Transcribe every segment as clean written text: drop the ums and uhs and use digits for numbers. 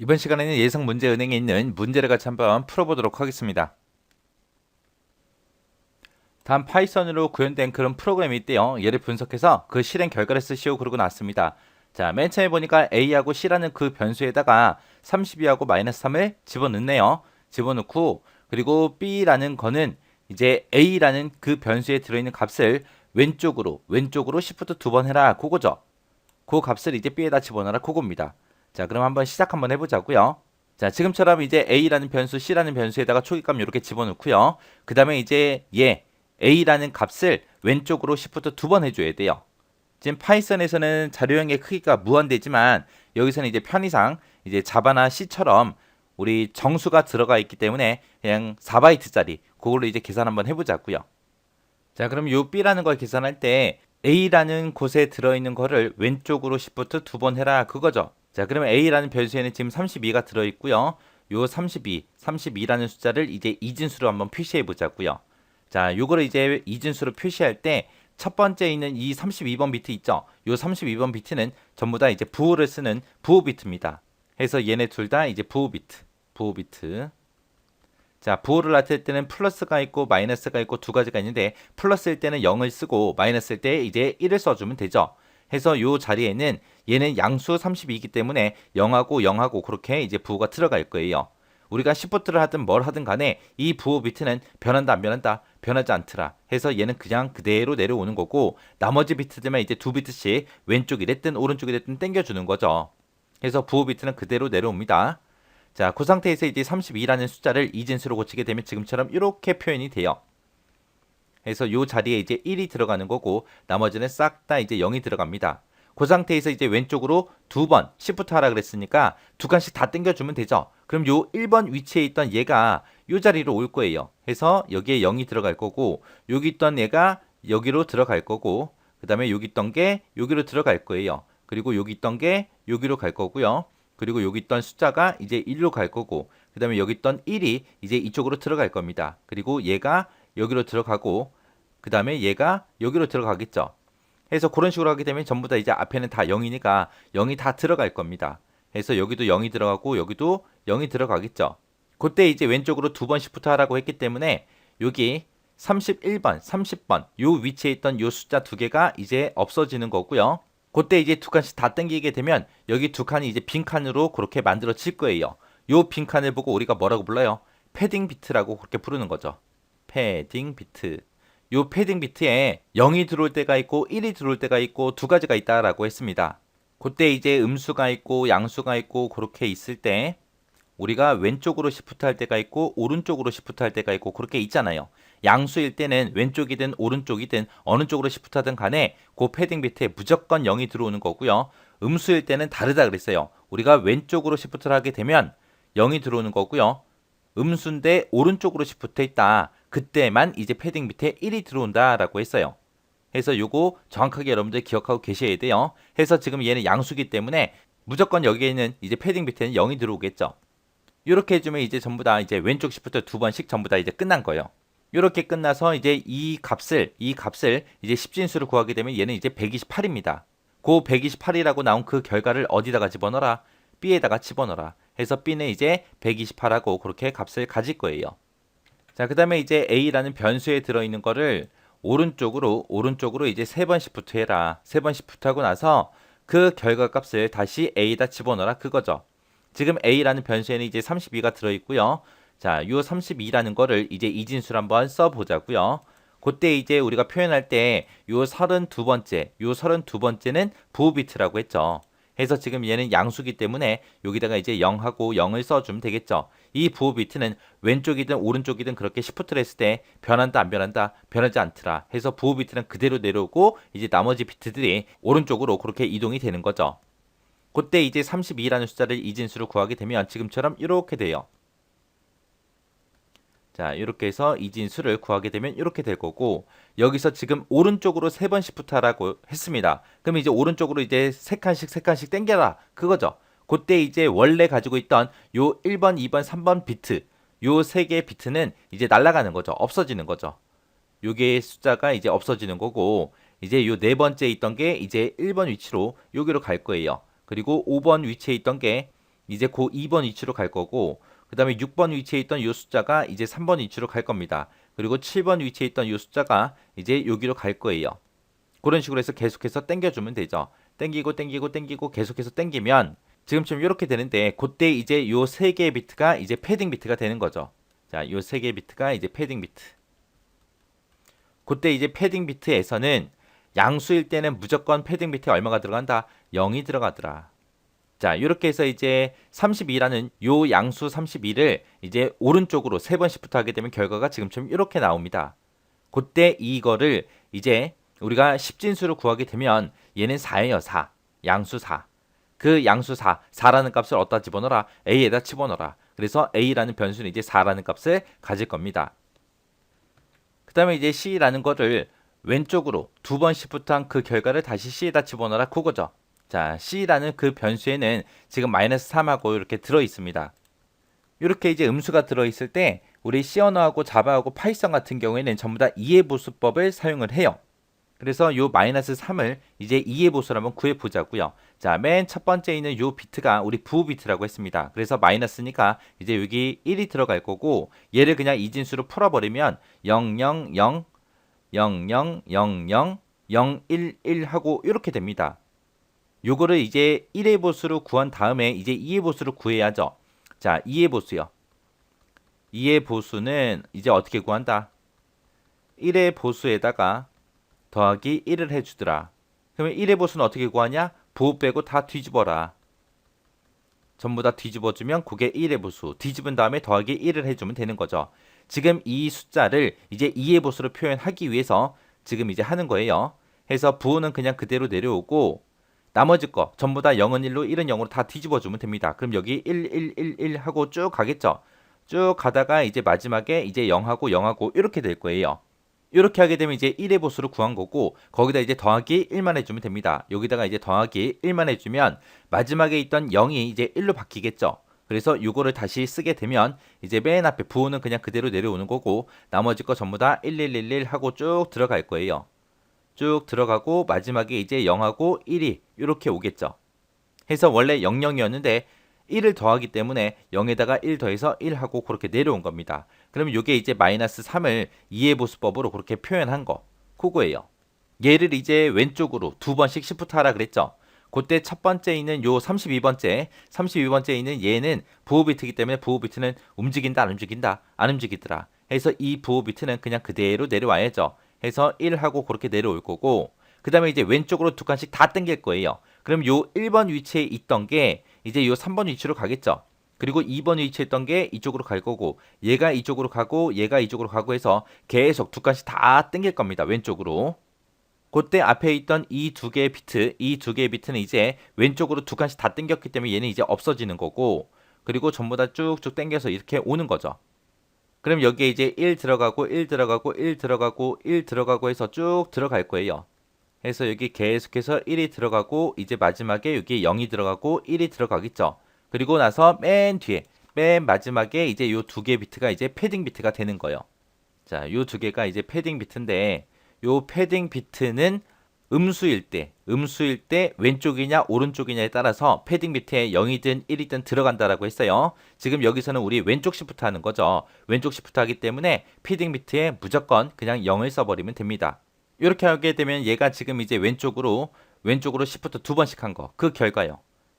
이번 시간에는 예상 문제 은행에 있는 문제를 같이 한번 풀어보도록 하겠습니다. 다음 파이썬으로 구현된 그런 프로그램이 있대요. 얘를 분석해서 그 실행 결과를 쓰시오 그러고 나왔습니다. 자, 맨 처음에 보니까 A하고 C라는 그 변수에다가 32하고 마이너스 3을 집어넣네요. 집어넣고 그리고 B라는 거는 이제 A라는 그 변수에 들어있는 값을 왼쪽으로 Shift 두 번 해라 그거죠. 그 값을 이제 B에다 집어넣어라 그겁니다. 자, 그럼 한번 시작 한번 해보자고요. 자, 지금처럼 이제 A라는 변수, C라는 변수에다가 초기값 이렇게 집어넣고요. 그 다음에 이제 A라는 값을 왼쪽으로 Shift 두 번 해줘야 돼요. 지금 파이썬에서는 자료형의 크기가 무한대지만 여기서는 이제 편의상 이제 자바나 C처럼 우리 정수가 들어가 있기 때문에 그냥 4바이트짜리 그걸로 이제 계산 한번 해보자고요. 자, 그럼 요 B라는 걸 계산할 때 A라는 곳에 들어있는 거를 왼쪽으로 Shift 두 번 해라 그거죠. 자, 그러면 A라는 변수에는 지금 32가 들어있고요. 요 32라는 숫자를 이제 이진수로 한번 표시해 보자고요. 자, 요거를 이제 이진수로 표시할 때 첫 번째 있는 이 32번 비트 있죠? 요 32번 비트는 전부 다 이제 부호를 쓰는 부호 비트입니다. 해서 얘네 둘 다 이제 부호 비트. 자, 부호를 나타낼 때는 플러스가 있고 마이너스가 있고 두 가지가 있는데 플러스일 때는 0을 쓰고 마이너스일 때 이제 1을 써주면 되죠. 해서 요 자리에는 얘는 양수 32이기 때문에 0하고 0하고 그렇게 이제 부호가 들어갈 거예요. 우리가 시프트를 하든 뭘 하든 간에 이 부호 비트는 변한다 안 변한다 변하지 않더라 해서 얘는 그냥 그대로 내려오는 거고 나머지 비트들만 이제 두 비트씩 왼쪽이 됐든 오른쪽이 됐든 당겨주는 거죠. 그래서 부호 비트는 그대로 내려옵니다. 자, 그 상태에서 이제 32라는 숫자를 이진수로 고치게 되면 지금처럼 이렇게 표현이 돼요. 그래서 이 자리에 이제 1이 들어가는 거고 나머지는 싹 다 이제 0이 들어갑니다. 그 상태에서 이제 왼쪽으로 두 번 시프트 하라 그랬으니까 두 칸씩 다 당겨주면 되죠. 그럼 요 1번 위치에 있던 얘가 요 자리로 올 거예요. 해서 여기에 0이 들어갈 거고 여기 있던 얘가 여기로 들어갈 거고 그 다음에 여기 있던 게 여기로 들어갈 거예요. 그리고 여기 있던 게 여기로 갈 거고요. 그리고 여기 있던 숫자가 이제 1로 갈 거고 그 다음에 여기 있던 1이 이제 이쪽으로 들어갈 겁니다. 그리고 얘가 여기로 들어가고 그 다음에 얘가 여기로 들어가겠죠. 해서 그런 식으로 하게 되면 전부 다 이제 앞에는 다 0이니까 0이 다 들어갈 겁니다. 해서 여기도 0이 들어가고 여기도 0이 들어가겠죠. 그때 이제 왼쪽으로 두 번 시프트 하라고 했기 때문에 여기 31번, 30번 요 위치에 있던 요 숫자 두 개가 이제 없어지는 거고요. 그때 이제 두 칸씩 다 당기게 되면 여기 두 칸이 이제 빈 칸으로 그렇게 만들어질 거예요. 요 빈 칸을 보고 우리가 뭐라고 불러요? 패딩 비트라고 그렇게 부르는 거죠. 패딩 비트. 요 패딩 비트에 0이 들어올 때가 있고 1이 들어올 때가 있고 두 가지가 있다라고 했습니다. 그때 이제 음수가 있고 양수가 있고 그렇게 있을 때 우리가 왼쪽으로 시프트 할 때가 있고 오른쪽으로 시프트 할 때가 있고 그렇게 있잖아요. 양수일 때는 왼쪽이든 오른쪽이든 어느 쪽으로 시프트 하든 간에 그 패딩 비트에 무조건 0이 들어오는 거고요. 음수일 때는 다르다 그랬어요. 우리가 왼쪽으로 시프트를 하게 되면 0이 들어오는 거고요. 음수인데 오른쪽으로 시프트 했다. 그때만 이제 패딩 밑에 1이 들어온다라고 했어요. 해서 요거 정확하게 여러분들 기억하고 계셔야 돼요. 해서 지금 얘는 양수기 때문에 무조건 여기에는 이제 패딩 밑에는 0이 들어오겠죠. 이렇게 해주면 이제 전부 다 이제 왼쪽 시프트 두 번씩 전부 다 이제 끝난 거예요. 이렇게 끝나서 이제 이 값을 이제 10진수를 구하게 되면 얘는 이제 128입니다. 그 128이라고 나온 그 결과를 어디다가 집어넣어라? B에다가 집어넣어라. 해서 B는 이제 128하고 그렇게 값을 가질 거예요. 자, 그 다음에 이제 A라는 변수에 들어있는 거를 오른쪽으로 이제 세 번 시프트 해라. 세 번 시프트 하고 나서 그 결과 값을 다시 A에다 집어넣어라. 그거죠. 지금 A라는 변수에는 이제 32가 들어있고요. 자, 요 32라는 거를 이제 이진수로 한번 써보자고요. 그때 이제 우리가 표현할 때 요 32번째는 부호 비트라고 했죠. 해서 지금 얘는 양수기 때문에 여기다가 이제 0하고 0을 써주면 되겠죠. 이 부호 비트는 왼쪽이든 오른쪽이든 그렇게 시프트를 했을 때 변한다 안 변한다 변하지 않더라 해서 부호 비트는 그대로 내려오고 이제 나머지 비트들이 오른쪽으로 그렇게 이동이 되는 거죠. 그때 이제 32라는 숫자를 이진수로 구하게 되면 지금처럼 이렇게 돼요. 자, 이렇게 해서 이진수를 구하게 되면 이렇게 될 거고 여기서 지금 오른쪽으로 세 번 시프트 하라고 했습니다. 그럼 이제 오른쪽으로 이제 세 칸씩 당겨라 그거죠. 그때 이제 원래 가지고 있던 요 1번, 2번, 3번 비트 요 세 개의 비트는 이제 날아가는 거죠. 없어지는 거죠. 요게 숫자가 이제 없어지는 거고 이제 요 네 번째 있던 게 이제 1번 위치로 여기로 갈 거예요. 그리고 5번 위치에 있던 게 이제 그 2번 위치로 갈 거고, 그 다음에 6번 위치에 있던 이 숫자가 이제 3번 위치로 갈 겁니다. 그리고 7번 위치에 있던 이 숫자가 이제 여기로 갈 거예요. 그런 식으로 해서 계속해서 당겨주면 되죠. 당기고 당기고 당기고 계속해서 당기면 지금처럼 이렇게 되는데, 그때 이제 요 세 개의 비트가 이제 패딩 비트가 되는 거죠. 자, 요 세 개의 비트가 이제 패딩 비트. 그때 이제 패딩 비트에서는 양수일 때는 무조건 패딩 비트에 얼마가 들어간다? 0이 들어가더라. 자, 이렇게 해서 이제 32라는 요 양수 32를 이제 오른쪽으로 세 번씩부터 하게 되면 결과가 지금처럼 이렇게 나옵니다. 그때 이거를 이제 우리가 10진수로 구하게 되면 얘는 4예요, 4. 양수 4. 그 양수 4, 4라는 값을 어디다 집어넣어라? A에다 집어넣어라. 그래서 A라는 변수는 이제 4라는 값을 가질 겁니다. 그 다음에 이제 C라는 거를 왼쪽으로 두 번씩부터 한 그 결과를 다시 C에다 집어넣어라. 그거죠. 자, C라는 그 변수에는 지금 마이너스 3하고 이렇게 들어 있습니다. 이렇게 이제 음수가 들어 있을 때 우리 C 언어하고 자바하고 파이썬 같은 경우에는 전부 다 이해보수법을 사용을 해요. 그래서 요 마이너스 3을 이제 이해보수로 한번 구해 보자고요. 자, 맨 첫 번째 있는 요 비트가 우리 부호 비트라고 했습니다. 그래서 마이너스니까 이제 여기 1이 들어갈 거고, 얘를 그냥 이진수로 풀어버리면 0, 0, 0, 0, 0, 0, 0, 0, 1, 1 하고 이렇게 됩니다. 요거를 이제 1의 보수로 구한 다음에 이제 2의 보수로 구해야죠. 자, 2의 보수요. 2의 보수는 이제 어떻게 구한다? 1의 보수에다가 더하기 1을 해주더라. 그러면 1의 보수는 어떻게 구하냐? 부호 빼고 다 뒤집어라. 전부 다 뒤집어주면 그게 1의 보수. 뒤집은 다음에 더하기 1을 해주면 되는 거죠. 지금 이 숫자를 이제 2의 보수로 표현하기 위해서 지금 이제 하는 거예요. 해서 부호는 그냥 그대로 내려오고, 나머지 거 전부 다 0은 1로 1은 0으로 다 뒤집어주면 됩니다. 그럼 여기 1, 1, 1, 1 하고 쭉 가겠죠. 쭉 가다가 이제 마지막에 이제 0하고 0하고 이렇게 될 거예요. 이렇게 하게 되면 이제 1의 보수를 구한 거고, 거기다 이제 더하기 1만 해주면 됩니다. 여기다가 이제 더하기 1만 해주면 마지막에 있던 0이 이제 1로 바뀌겠죠. 그래서 이거를 다시 쓰게 되면 이제 맨 앞에 부호는 그냥 그대로 내려오는 거고, 나머지 거 전부 다 1, 1, 1, 1 하고 쭉 들어갈 거예요. 쭉 들어가고 마지막에 이제 0하고 1이 이렇게 오겠죠. 해서 원래 00이었는데 1을 더하기 때문에 0에다가 1 더해서 1하고 그렇게 내려온 겁니다. 그러면 이게 이제 마이너스 3을 이해보수법으로 그렇게 표현한 거, 그거예요. 얘를 이제 왼쪽으로 두 번씩 시프트 하라 그랬죠. 그때 첫 번째 있는 요 32번째 있는 얘는 부호 비트이기 때문에 부호 비트는 움직인다 안 움직인다? 안 움직이더라. 해서 이 부호 비트는 그냥 그대로 내려와야죠. 해서 1하고 그렇게 내려올 거고, 그 다음에 이제 왼쪽으로 두 칸씩 다 당길 거예요. 그럼 요 1번 위치에 있던 게 이제 요 3번 위치로 가겠죠. 그리고 2번 위치에 있던 게 이쪽으로 갈 거고, 얘가 이쪽으로 가고 얘가 이쪽으로 가고 해서 계속 두 칸씩 다 당길 겁니다. 왼쪽으로. 그때 앞에 있던 이 두 개의 비트, 이 두 개의 비트는 이제 왼쪽으로 두 칸씩 다 당겼기 때문에 얘는 이제 없어지는 거고, 그리고 전부 다 쭉쭉 당겨서 이렇게 오는 거죠. 그럼 여기에 이제 1 들어가고 1 들어가고 1 들어가고 1 들어가고 해서 쭉 들어갈 거예요. 해서 여기 계속해서 1이 들어가고 이제 마지막에 여기 0이 들어가고 1이 들어가겠죠. 그리고 나서 맨 뒤에 맨 마지막에 이제 요 두 개 비트가 이제 패딩 비트가 되는 거예요. 자, 요 두 개가 이제 패딩 비트인데, 요 패딩 비트는 음수일 때 왼쪽이냐 오른쪽이냐에 따라서 패딩 비트에 0이든 1이든 들어간다라고 했어요. 지금 여기서는 우리 왼쪽 시프트 하는 거죠. 왼쪽 시프트 하기 때문에 패딩 비트에 무조건 그냥 0을 써버리면 됩니다. 이렇게 하게 되면 얘가 지금 이제 왼쪽으로 시프트 두 번씩 한 거, 그 결과요.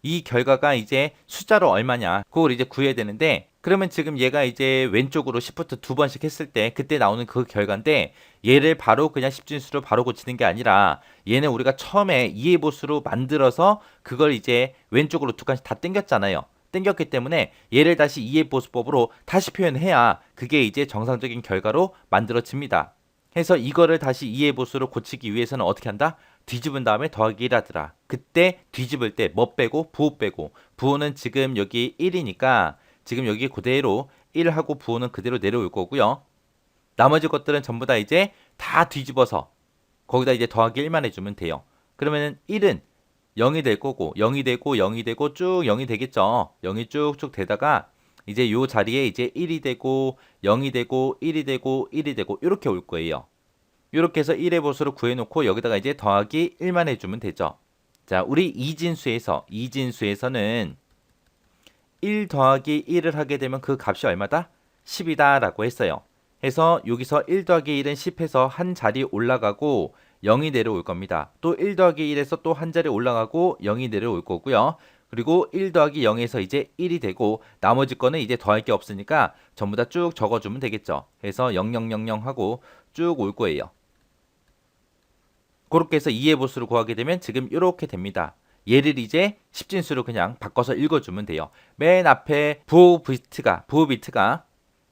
이 결과가 이제 숫자로 얼마냐, 그걸 이제 구해야 되는데, 그러면 지금 얘가 이제 왼쪽으로 시프트 두 번씩 했을 때 그때 나오는 그 결과인데, 얘를 바로 그냥 10진수로 바로 고치는 게 아니라 얘는 우리가 처음에 이해보수로 만들어서 그걸 이제 왼쪽으로 두 칸씩 다 당겼잖아요. 당겼기 때문에 얘를 다시 이해보수법으로 다시 표현해야 그게 이제 정상적인 결과로 만들어집니다. 해서 이거를 다시 이해보수로 고치기 위해서는 어떻게 한다? 뒤집은 다음에 더하기 1 하더라. 그때 뒤집을 때 뭐 빼고? 부호 빼고. 부호는 지금 여기 1이니까 지금 여기 그대로 1하고 부호는 그대로 내려올 거고요. 나머지 것들은 전부 다 이제 다 뒤집어서 거기다 이제 더하기 1만 해주면 돼요. 그러면은 1은 0이 될 거고 0이 되고 0이 되고 쭉 0이 되겠죠. 0이 쭉쭉 되다가 이제 요 자리에 이제 1이 되고 0이 되고 1이 되고 1이 되고 이렇게 올 거예요. 이렇게 해서 1의 보수를 구해놓고 여기다가 이제 더하기 1만 해주면 되죠. 자, 우리 이진수에서는 1 더하기 1을 하게 되면 그 값이 얼마다? 10이다 라고 했어요. 해서 여기서 1 더하기 1은 10해서 한 자리 올라가고 0이 내려올 겁니다. 또 1 더하기 1에서 또 한 자리 올라가고 0이 내려올 거고요. 그리고 1 더하기 0에서 이제 1이 되고 나머지 거는 이제 더할 게 없으니까 전부 다 쭉 적어주면 되겠죠. 해서 0000 하고 쭉 올 거예요. 그렇게 해서 2의 보수를 구하게 되면 지금 이렇게 됩니다. 얘를 이제 10진수로 그냥 바꿔서 읽어주면 돼요. 맨 앞에 부호 비트가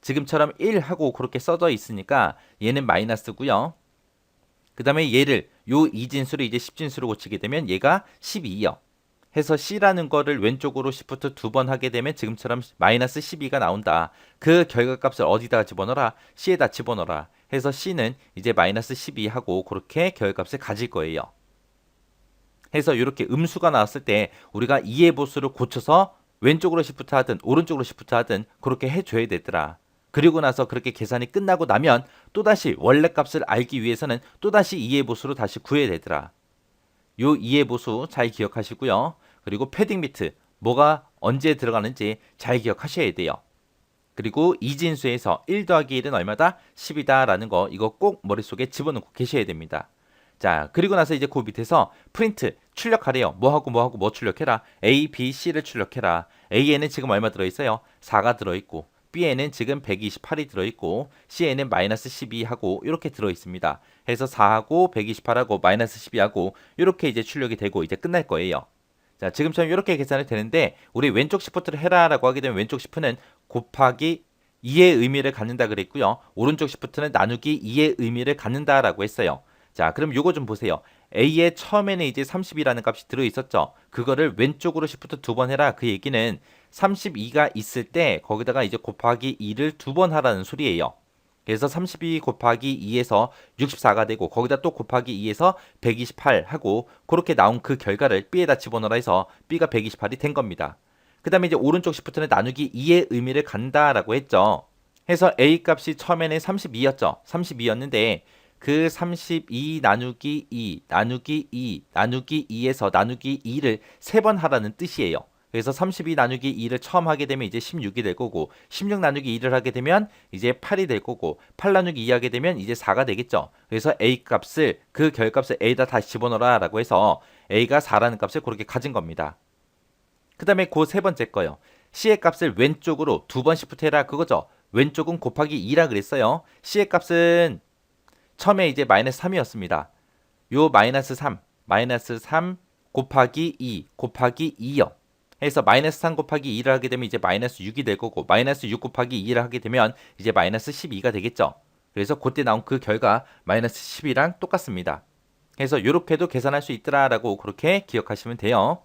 지금처럼 1 하고 그렇게 써져 있으니까 얘는 마이너스고요. 그 다음에 얘를 요 2진수를 이제 10진수로 고치게 되면 얘가 12요. 해서 C라는 거를 왼쪽으로 Shift 2번 하게 되면 지금처럼 마이너스 12가 나온다. 그 결과값을 어디다가 집어넣어라? C에다 집어넣어라. 해서 C는 이제 마이너스 12 하고 그렇게 결과값을 가질 거예요. 해서 이렇게 음수가 나왔을 때 우리가 2의 보수를 고쳐서 왼쪽으로 Shift 하든 오른쪽으로 Shift 하든 그렇게 해줘야 되더라. 그리고 나서 그렇게 계산이 끝나고 나면 또다시 원래 값을 알기 위해서는 또다시 2의 보수로 다시 구해야 되더라. 요 2의 보수 잘 기억하시고요. 그리고 패딩 비트 뭐가 언제 들어가는지 잘 기억하셔야 돼요. 그리고 이진수에서 1 더하기 1은 얼마다? 10이다 라는 거 이거 꼭 머릿속에 집어넣고 계셔야 됩니다. 자, 그리고 나서 이제 그 밑에서 프린트 출력하래요. 뭐하고 뭐 출력해라. A, B, C를 출력해라. A에는 지금 얼마 들어있어요? 4가 들어있고 B에는 지금 128이 들어있고 C에는 마이너스 12하고 이렇게 들어있습니다. 해서 4하고 128하고 마이너스 12하고 이렇게 이제 출력이 되고 이제 끝날 거예요. 자, 지금처럼 이렇게 계산이 되는데 우리 왼쪽 시프트를 해라 라고 하게 되면 왼쪽 시프트는 곱하기 2의 의미를 갖는다 그랬고요. 오른쪽 시프트는 나누기 2의 의미를 갖는다 라고 했어요. 자, 그럼 요거 좀 보세요. A의 처음에는 이제 30이라는 값이 들어있었죠. 그거를 왼쪽으로 시프트 2번 해라. 그 얘기는 32가 있을 때 거기다가 이제 곱하기 2를 2번 하라는 소리예요. 그래서 32 곱하기 2에서 64가 되고 거기다 또 곱하기 2에서 128 하고 그렇게 나온 그 결과를 B에다 집어넣어라 해서 B가 128이 된 겁니다. 그 다음에 이제 오른쪽 시프트는 나누기 2의 의미를 간다라고 했죠. 해서 A 값이 처음에는 32였죠. 32였는데 그 32 나누기 2 나누기 2 나누기 2에서 나누기 2를 3번 하라는 뜻이에요. 그래서 32 나누기 2를 처음 하게 되면 이제 16이 될 거고 16 나누기 2를 하게 되면 이제 8이 될 거고 8 나누기 2 하게 되면 이제 4가 되겠죠. 그래서 A 값을 그 결값을 A에다 다시 집어넣어라 라고 해서 A가 4라는 값을 그렇게 가진 겁니다. 그 다음에 그 세 번째 거요. C의 값을 왼쪽으로 2번 시프트 해라 그거죠. 왼쪽은 곱하기 2라 그랬어요. C의 값은 처음에 이제 마이너스 3이었습니다. 요 마이너스 3 곱하기 2 곱하기 2요. 해서 마이너스 3 곱하기 2를 하게 되면 이제 마이너스 6이 될 거고 마이너스 6 곱하기 2를 하게 되면 이제 마이너스 12가 되겠죠. 그래서 그때 나온 그 결과 마이너스 10이랑 똑같습니다. 그래서 이렇게도 계산할 수 있더라라고 그렇게 기억하시면 돼요.